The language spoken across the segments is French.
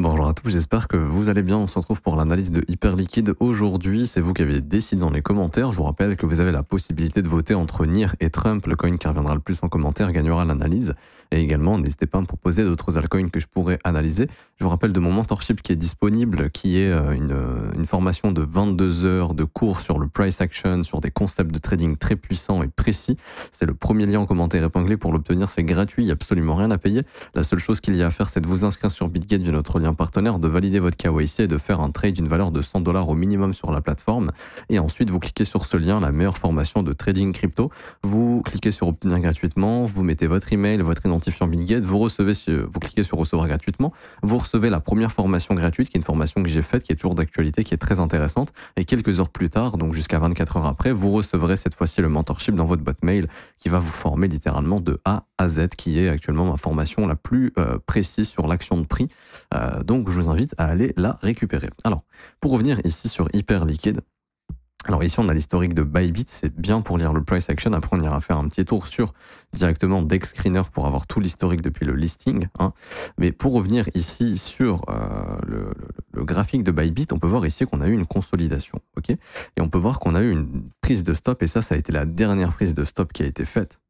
Bonjour à tous, j'espère que vous allez bien. On se retrouve pour l'analyse de Hyperliquid. Aujourd'hui, c'est vous qui avez décidé dans les commentaires. Je vous rappelle que vous avez la possibilité de voter entre NIR et Trump. Le coin qui reviendra le plus en commentaire gagnera l'analyse. Et également, n'hésitez pas à me proposer d'autres altcoins que je pourrais analyser. Je vous rappelle de mon mentorship qui est disponible, qui est une formation de 22 heures de cours sur le price action, sur des concepts de trading très puissants et précis. C'est le premier lien en commentaire épinglé. Pour l'obtenir, c'est gratuit, il n'y a absolument rien à payer. La seule chose qu'il y a à faire, c'est de vous inscrire sur BitGate via notre lien partenaire, de valider votre KYC et de faire un trade d'une valeur de 100 $ au minimum sur la plateforme. Et ensuite, vous cliquez sur ce lien, la meilleure formation de trading crypto. Vous cliquez sur obtenir gratuitement, vous mettez votre email, votre identifiant BitGate, vous cliquez sur recevoir gratuitement, vous recevez la première formation gratuite, qui est une formation que j'ai faite, qui est toujours d'actualité, qui est très intéressante. Et quelques heures plus tard, donc jusqu'à 24 heures après, vous recevrez cette fois-ci le mentorship dans votre boîte mail qui va vous former littéralement de A à Z, qui est actuellement ma formation la plus précise sur l'action de prix. Donc je vous invite à aller la récupérer. Alors, pour revenir ici sur Hyperliquid, alors ici on a l'historique de Bybit, c'est bien pour lire le price action. Après on ira faire un petit tour sur directement DexScreener pour avoir tout l'historique depuis le listing. Mais pour revenir ici sur le graphique de Bybit, on peut voir ici qu'on a eu une consolidation, ok. Et on peut voir qu'on a eu une prise de stop, et ça a été la dernière prise de stop qui a été faite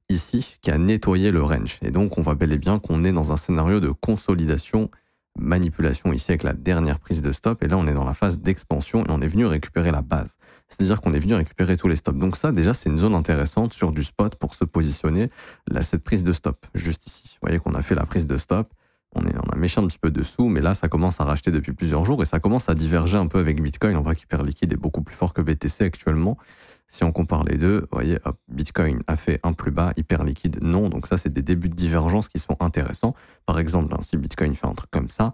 ici, qui a nettoyé le range. Et donc on voit bel et bien qu'on est dans un scénario de consolidation, manipulation ici avec la dernière prise de stop, et là on est dans la phase d'expansion et on est venu récupérer la base. C'est-à-dire qu'on est venu récupérer tous les stops. Donc ça déjà c'est une zone intéressante sur du spot pour se positionner, là cette prise de stop, juste ici. Vous voyez qu'on a fait la prise de stop, on a méché un petit peu dessous, mais là ça commence à racheter depuis plusieurs jours et ça commence à diverger un peu avec Bitcoin. On voit qu'Hyperliquid est beaucoup plus fort que BTC actuellement. Si on compare les deux, vous voyez, hop, Bitcoin a fait un plus bas, Hyperliquid non. Donc ça, c'est des débuts de divergence qui sont intéressants. Par exemple, si Bitcoin fait un truc comme ça,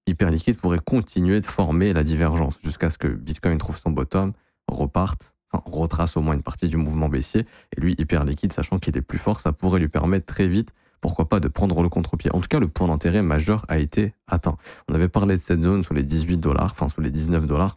Hyperliquid pourrait continuer de former la divergence jusqu'à ce que Bitcoin trouve son bottom, retrace au moins une partie du mouvement baissier. Et lui, Hyperliquid, sachant qu'il est plus fort, ça pourrait lui permettre très vite, pourquoi pas, de prendre le contre-pied. En tout cas, le point d'intérêt majeur a été atteint. On avait parlé de cette zone sous les 18 $, enfin sous les 19 $.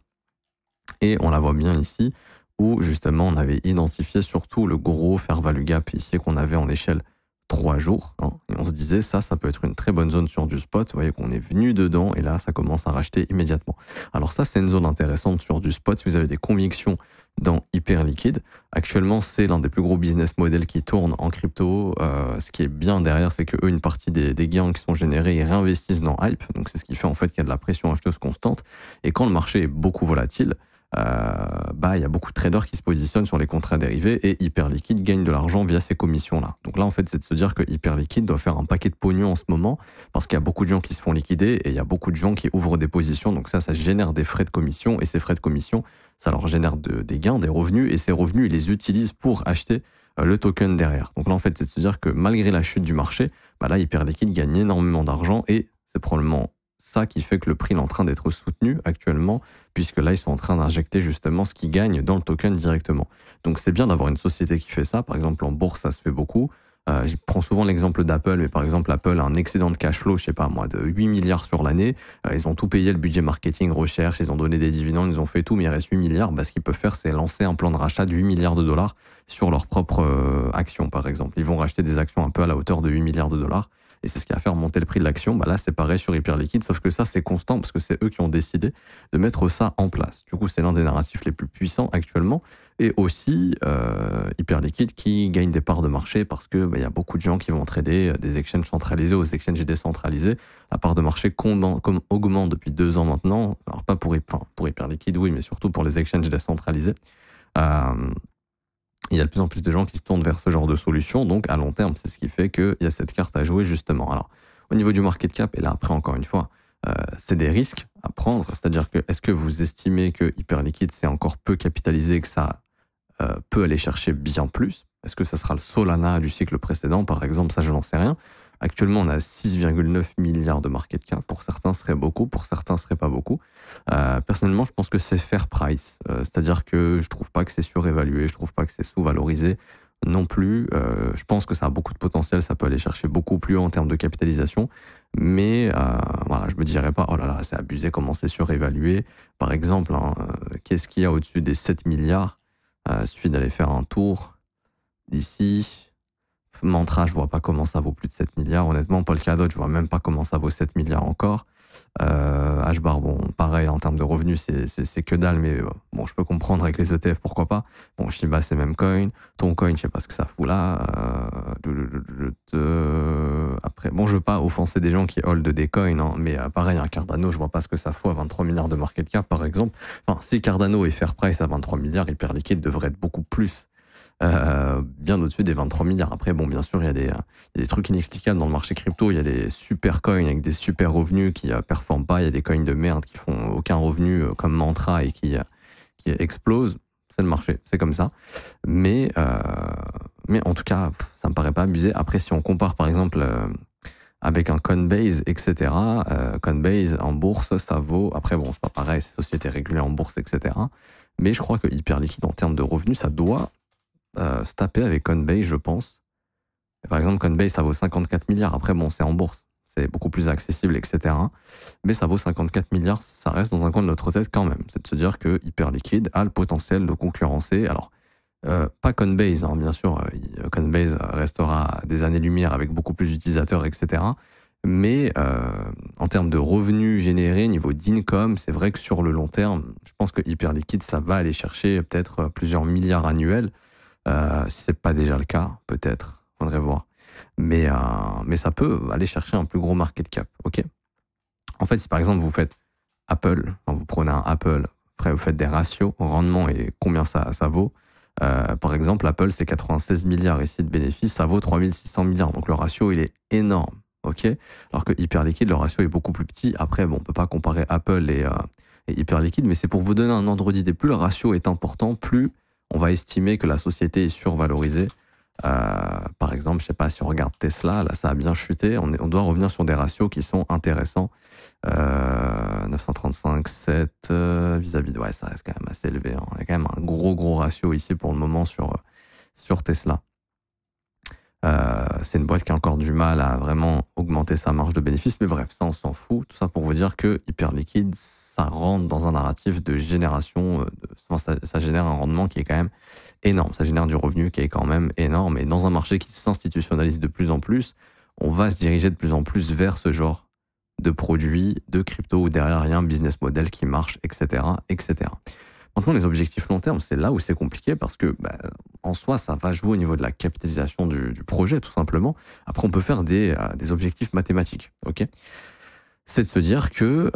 Et on la voit bien ici, où justement on avait identifié surtout le gros fair value gap ici qu'on avait en échelle 3 jours. Et on se disait ça peut être une très bonne zone sur du spot. Vous voyez qu'on est venu dedans et là ça commence à racheter immédiatement. Alors ça c'est une zone intéressante sur du spot si vous avez des convictions dans Hyperliquid. Actuellement c'est l'un des plus gros business models qui tourne en crypto. Ce qui est bien derrière, c'est que eux, une partie des gains qui sont générés, ils réinvestissent dans Hype. Donc c'est ce qui fait en fait qu'il y a de la pression acheteuse constante. Et quand le marché est beaucoup volatile, il y a beaucoup de traders qui se positionnent sur les contrats dérivés et Hyperliquid gagne de l'argent via ces commissions-là. Donc là, en fait, c'est de se dire que Hyperliquid doit faire un paquet de pognon en ce moment parce qu'il y a beaucoup de gens qui se font liquider et il y a beaucoup de gens qui ouvrent des positions. Donc ça génère des frais de commission et ces frais de commission, ça leur génère des gains, des revenus, et ces revenus, ils les utilisent pour acheter le token derrière. Donc là, en fait, c'est de se dire que malgré la chute du marché, là, Hyperliquid gagne énormément d'argent et c'est probablement ça qui fait que le prix est en train d'être soutenu actuellement, puisque là, ils sont en train d'injecter justement ce qu'ils gagnent dans le token directement. Donc c'est bien d'avoir une société qui fait ça. Par exemple, en bourse, ça se fait beaucoup. Je prends souvent l'exemple d'Apple, mais par exemple, Apple a un excédent de cash flow, je sais pas moi, de 8 milliards sur l'année. Ils ont tout payé, le budget marketing, recherche, ils ont donné des dividendes, ils ont fait tout, mais il reste 8 milliards. Ce qu'ils peuvent faire, c'est lancer un plan de rachat de 8 milliards de dollars sur leurs propres actions, par exemple. Ils vont racheter des actions un peu à la hauteur de 8 milliards de dollars. Et c'est ce qui va faire monter le prix de l'action. Là, c'est pareil sur Hyperliquid, sauf que ça, c'est constant parce que c'est eux qui ont décidé de mettre ça en place. Du coup, c'est l'un des narratifs les plus puissants actuellement. Et aussi, Hyperliquid qui gagne des parts de marché parce que y a beaucoup de gens qui vont trader des exchanges centralisés aux exchanges décentralisés. La part de marché augmente depuis 2 ans maintenant. Alors, pas pour Hyperliquid, oui, mais surtout pour les exchanges décentralisés. Il y a de plus en plus de gens qui se tournent vers ce genre de solution, donc à long terme, c'est ce qui fait qu'il y a cette carte à jouer justement. Alors, au niveau du market cap, et là après encore une fois, c'est des risques à prendre, c'est-à-dire que est-ce que vous estimez que Hyperliquid c'est encore peu capitalisé et que ça peut aller chercher bien plus? Est-ce que ça sera le Solana du cycle précédent par exemple? Ça je n'en sais rien. Actuellement, on a 6,9 milliards de market cap. Pour certains, ce serait beaucoup. Pour certains, ce serait pas beaucoup. Personnellement, je pense que c'est fair price. C'est-à-dire que je trouve pas que c'est surévalué. Je trouve pas que c'est sous-valorisé non plus. Je pense que ça a beaucoup de potentiel. Ça peut aller chercher beaucoup plus haut en termes de capitalisation. Mais je me dirais pas, oh là là, c'est abusé, comment c'est surévalué. Par exemple, qu'est-ce qu'il y a au-dessus des 7 milliards? Suffit d'aller faire un tour d'ici. Mantra, je vois pas comment ça vaut plus de 7 milliards. Honnêtement, Polkadot, je vois même pas comment ça vaut 7 milliards encore. H-bar, bon, pareil, en termes de revenus, c'est que dalle, mais bon, je peux comprendre avec les ETF, pourquoi pas. Bon, Shiba, c'est même coin. Toncoin, je sais pas ce que ça fout là. Après, bon, je veux pas offenser des gens qui hold des coins, hein, mais pareil, un Cardano, je vois pas ce que ça fout à 23 milliards de market cap, par exemple. Enfin, si Cardano est fair price à 23 milliards, Hyperliquid devrait être beaucoup plus. Bien au-dessus des 23 milliards. Après, bon, bien sûr, il y a des trucs inexplicables dans le marché crypto. Il y a des super coins avec des super revenus qui performent pas. Il y a des coins de merde qui font aucun revenu comme Mantra et qui explosent. C'est le marché, c'est comme ça. Mais en tout cas, ça me paraît pas abusé. Après, si on compare par exemple avec un Coinbase, etc., Coinbase en bourse, ça vaut. Après, bon, c'est pas pareil, c'est société régulée en bourse, etc. Mais je crois que Hyperliquid, en termes de revenus, ça doit se taper avec Coinbase, je pense. Par exemple, Coinbase, ça vaut 54 milliards. Après, bon, c'est en bourse. C'est beaucoup plus accessible, etc. Mais ça vaut 54 milliards. Ça reste dans un coin de notre tête quand même. C'est de se dire que Hyperliquid a le potentiel de concurrencer. Alors, pas Coinbase, hein, bien sûr. Coinbase restera des années-lumière avec beaucoup plus d'utilisateurs, etc. Mais en termes de revenus générés, niveau d'income, c'est vrai que sur le long terme, je pense que Hyperliquid, ça va aller chercher peut-être plusieurs milliards annuels. Si c'est pas déjà le cas, peut-être, faudrait voir. Mais ça peut aller chercher un plus gros market cap, ok. En fait, si par exemple vous faites Apple, quand vous prenez un Apple, après vous faites des ratios, rendement et combien ça vaut. Par exemple, Apple, c'est 96 milliards ici de bénéfices, ça vaut 3600 milliards. Donc le ratio, il est énorme, ok. Alors que Hyperliquid, le ratio est beaucoup plus petit. Après, bon, on peut pas comparer Apple et Hyperliquid, mais c'est pour vous donner un ordre d'idée. Plus le ratio est important, plus on va estimer que la société est survalorisée. Par exemple, je sais pas, si on regarde Tesla, là ça a bien chuté, on doit revenir sur des ratios qui sont intéressants. 935, 7 vis-à-vis de... Ouais, ça reste quand même assez élevé. Hein. Il y a quand même un gros ratio ici pour le moment sur Tesla. C'est une boîte qui a encore du mal à vraiment augmenter sa marge de bénéfice, mais bref, ça on s'en fout. Tout ça pour vous dire que Hyperliquid, ça rentre dans un narratif de génération, ça génère un rendement qui est quand même énorme, ça génère du revenu qui est quand même énorme, et dans un marché qui s'institutionnalise de plus en plus, on va se diriger de plus en plus vers ce genre de produits, de crypto, où derrière il y a un business model qui marche, etc., etc. Maintenant, les objectifs long terme, c'est là où c'est compliqué parce que, en soi, ça va jouer au niveau de la capitalisation du projet, tout simplement. Après, on peut faire des objectifs mathématiques, ok. C'est de se dire que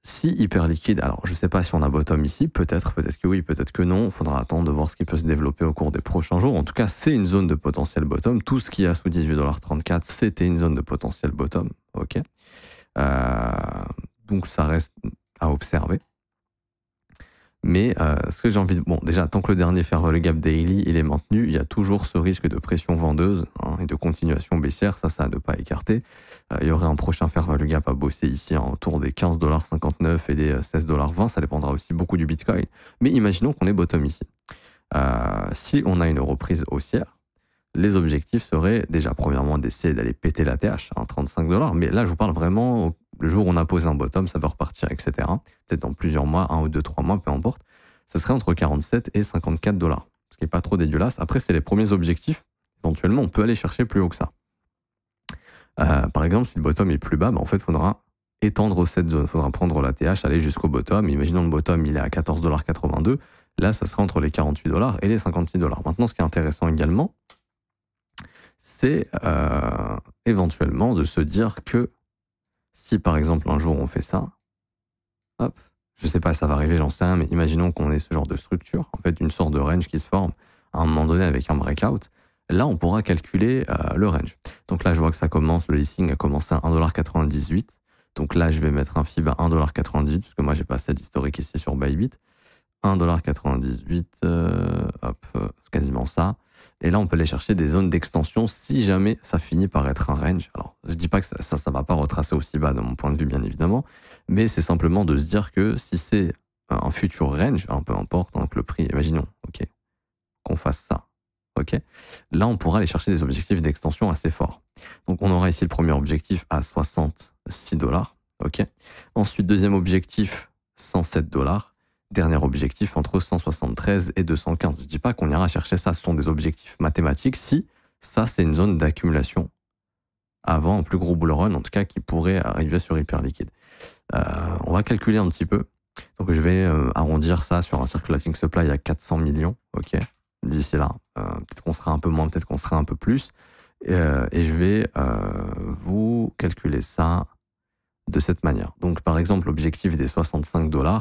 si Hyperliquid, alors je ne sais pas si on a bottom ici, peut-être que oui, peut-être que non, il faudra attendre de voir ce qui peut se développer au cours des prochains jours. En tout cas, c'est une zone de potentiel bottom. Tout ce qui est sous 18,34 $, c'était une zone de potentiel bottom, ok. Donc ça reste à observer. Mais ce que j'ai envie de... Bon, déjà, tant que le dernier fair value gap daily, il est maintenu, il y a toujours ce risque de pression vendeuse et de continuation baissière, ça à ne pas écarter. Il y aurait un prochain fair value gap à bosser ici autour des 15,59 $ et des 16,20 $, ça dépendra aussi beaucoup du Bitcoin. Mais imaginons qu'on est bottom ici. Si on a une reprise haussière, les objectifs seraient déjà, premièrement, d'essayer d'aller péter la TH à 35 $, mais là, je vous parle vraiment... Le jour où on a posé un bottom, ça peut repartir, etc. Peut-être dans plusieurs mois, 1 ou 2, 3 mois, peu importe. Ça serait entre 47 et 54 $, ce qui n'est pas trop dégueulasse. Après, c'est les premiers objectifs. Éventuellement, on peut aller chercher plus haut que ça. Par exemple, si le bottom est plus bas, en fait, il faudra étendre cette zone. Il faudra prendre la TH, aller jusqu'au bottom. Imaginons le bottom, il est à 14,82 $. Là, ça serait entre les 48 $ et les 56 $. Maintenant, ce qui est intéressant également, c'est éventuellement de se dire que si par exemple un jour on fait ça, hop, je sais pas, ça va arriver, j'en sais rien, mais imaginons qu'on ait ce genre de structure, en fait une sorte de range qui se forme à un moment donné avec un breakout, là on pourra calculer le range. Donc là je vois que ça commence, le listing a commencé à 1,98 $, donc là je vais mettre un FIB à 1,98 $, parce que moi j'ai pas assez d'historique ici sur Bybit, 1,98 $, hop, c'est quasiment ça. Et là, on peut aller chercher des zones d'extension si jamais ça finit par être un range. Alors, je dis pas que ça va pas retracer aussi bas de mon point de vue, bien évidemment, mais c'est simplement de se dire que si c'est un futur range, peu importe, donc le prix, imaginons, ok, qu'on fasse ça, ok, là, on pourra aller chercher des objectifs d'extension assez forts. Donc, on aura ici le premier objectif à 66 $, ok. Ensuite, deuxième objectif, 107 $. Dernier objectif entre 173 et 215. Je dis pas qu'on ira chercher ça, ce sont des objectifs mathématiques si ça c'est une zone d'accumulation avant un plus gros bull run, en tout cas qui pourrait arriver sur Hyperliquid. On va calculer un petit peu. Donc je vais arrondir ça sur un circulating supply à 400 millions, ok. D'ici là, peut-être qu'on sera un peu moins, peut-être qu'on sera un peu plus. Et je vais vous calculer ça de cette manière. Donc par exemple, l'objectif des 65 $,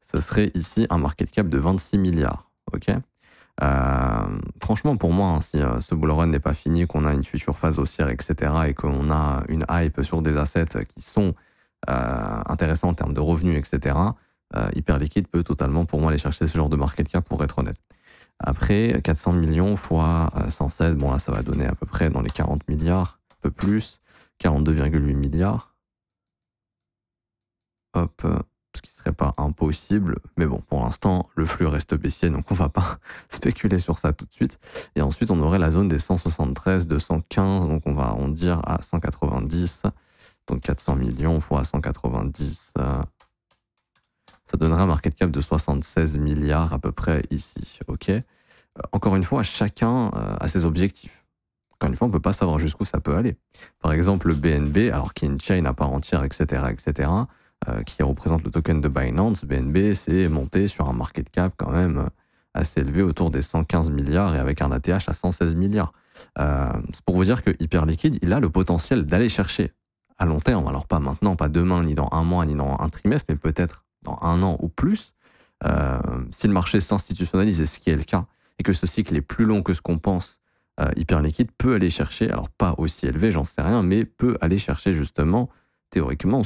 ce serait ici un market cap de 26 milliards, ok. Franchement, pour moi, hein, si ce bull run n'est pas fini, qu'on a une future phase haussière, etc., et qu'on a une hype sur des assets qui sont intéressants en termes de revenus, etc., Hyperliquid peut totalement, pour moi, aller chercher ce genre de market cap, pour être honnête. Après, 400 millions fois 107, bon là, ça va donner à peu près dans les 40 milliards, un peu plus, 42,8 milliards. Hop, ce qui serait pas impossible, mais bon, pour l'instant, le flux reste baissier, donc on va pas spéculer sur ça tout de suite. Et ensuite, on aurait la zone des 173, 215, donc on va arrondir à 190, donc 400 millions fois 190, ça donnera un market cap de 76 milliards à peu près ici, ok. Encore une fois, chacun a ses objectifs. Encore une fois, on ne peut pas savoir jusqu'où ça peut aller. Par exemple, le BNB, alors qu'il y a une chain à part entière, etc., qui représente le token de Binance, BNB, c'est monté sur un market cap quand même assez élevé, autour des 115 milliards et avec un ATH à 116 milliards. C'est pour vous dire que Hyperliquid, il a le potentiel d'aller chercher à long terme, alors pas maintenant, pas demain, ni dans un mois, ni dans un trimestre, mais peut-être dans un an ou plus, si le marché s'institutionnalise, et ce qui est le cas, et que ce cycle est plus long que ce qu'on pense, Hyperliquid peut aller chercher, alors pas aussi élevé, j'en sais rien, mais peut aller chercher justement, théoriquement,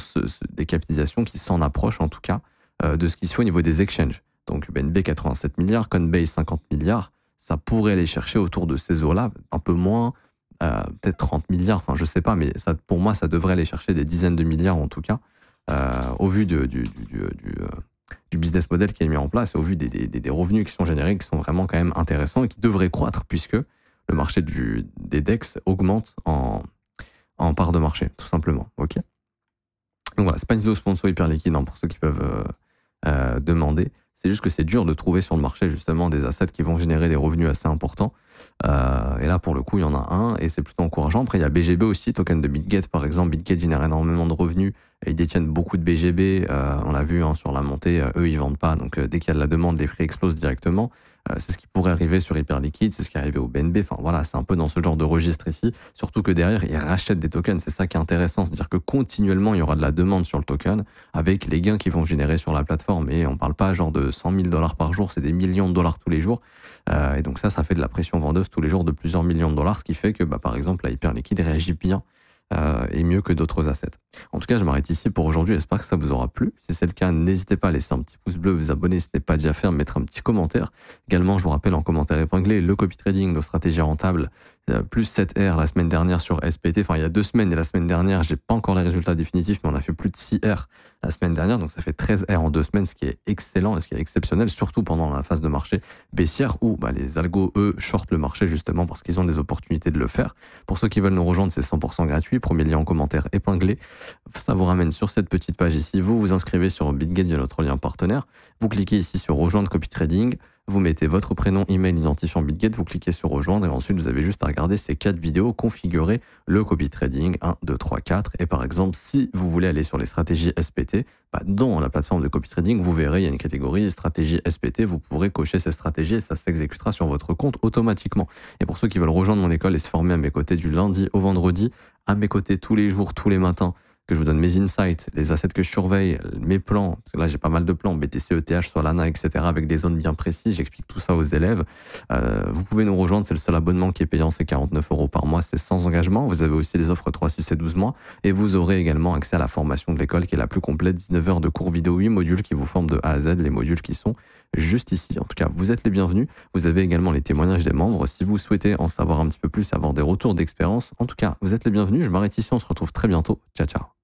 des capitalisations qui s'en approchent en tout cas de ce qui se fait au niveau des exchanges. Donc BNB 87 milliards, Coinbase 50 milliards, ça pourrait aller chercher autour de ces eaux-là, un peu moins, peut-être 30 milliards, enfin je sais pas, mais ça, pour moi ça devrait aller chercher des dizaines de milliards en tout cas, au vu du business model qui est mis en place, et au vu des revenus qui sont générés, qui sont vraiment quand même intéressants et qui devraient croître puisque le marché des DEX augmente en part de marché, tout simplement. Ok. Donc voilà, c'est pas une vidéo sponsor Hyperliquid, hein, pour ceux qui peuvent demander. C'est juste que c'est dur de trouver sur le marché justement des assets qui vont générer des revenus assez importants. Et là, pour le coup, il y en a un et c'est plutôt encourageant. Après, il y a BGB aussi, token de BitGet par exemple. BitGet génère énormément de revenus et ils détiennent beaucoup de BGB. On l'a vu, hein, sur la montée, eux, ils vendent pas. Donc, dès qu'il y a de la demande, les prix explosent directement. C'est ce qui pourrait arriver sur Hyperliquid, c'est ce qui est arrivé au BNB. Enfin voilà, c'est un peu dans ce genre de registre ici. Surtout que derrière, ils rachètent des tokens. C'est ça qui est intéressant. C'est-à-dire que continuellement, il y aura de la demande sur le token avec les gains qui vont générer sur la plateforme. Et on parle pas genre de 100 000 $ par jour, c'est des millions de dollars tous les jours. Et donc ça fait de la pression vendeuse tous les jours de plusieurs millions de dollars, ce qui fait que, par exemple, la Hyperliquid réagit bien et mieux que d'autres assets. En tout cas, je m'arrête ici pour aujourd'hui. J'espère que ça vous aura plu. Si c'est le cas, n'hésitez pas à laisser un petit pouce bleu, vous abonner si ce n'est pas déjà fait, à mettre un petit commentaire. Également, je vous rappelle en commentaire épinglé, le copy trading, nos stratégies rentables, plus 7R la semaine dernière sur SPT. Enfin, il y a 2 semaines et la semaine dernière, j'ai pas encore les résultats définitifs, mais on a fait plus de 6R la semaine dernière. Donc, ça fait 13R en 2 semaines, ce qui est excellent et ce qui est exceptionnel, surtout pendant la phase de marché baissière où les algos, eux, shortent le marché justement parce qu'ils ont des opportunités de le faire. Pour ceux qui veulent nous rejoindre, c'est 100% gratuit. Premier lien en commentaire épinglé. Ça vous ramène sur cette petite page ici. Vous vous inscrivez sur BitGet via notre lien partenaire. Vous cliquez ici sur rejoindre copy trading. Vous mettez votre prénom, email identifiant BitGet, vous cliquez sur rejoindre et ensuite vous avez juste à regarder ces 4 vidéos, configurer le copy trading 1, 2, 3, 4. Et par exemple, si vous voulez aller sur les stratégies SPT, dans la plateforme de copy trading, vous verrez, il y a une catégorie stratégie SPT, vous pourrez cocher ces stratégies et ça s'exécutera sur votre compte automatiquement. Et pour ceux qui veulent rejoindre mon école et se former à mes côtés du lundi au vendredi, à mes côtés tous les jours, tous les matins, que je vous donne mes insights, les assets que je surveille, mes plans, parce que là j'ai pas mal de plans, BTC, ETH, Solana, etc., avec des zones bien précises, j'explique tout ça aux élèves. Vous pouvez nous rejoindre, c'est le seul abonnement qui est payant, c'est 49 € par mois, c'est sans engagement. Vous avez aussi les offres 3, 6 et 12 mois, et vous aurez également accès à la formation de l'école qui est la plus complète, 19 heures de cours vidéo, 8 modules qui vous forment de A à Z, les modules qui sont juste ici. En tout cas, vous êtes les bienvenus. Vous avez également les témoignages des membres. Si vous souhaitez en savoir un petit peu plus, avoir des retours d'expérience, en tout cas, vous êtes les bienvenus. Je m'arrête ici, on se retrouve très bientôt. Ciao, ciao.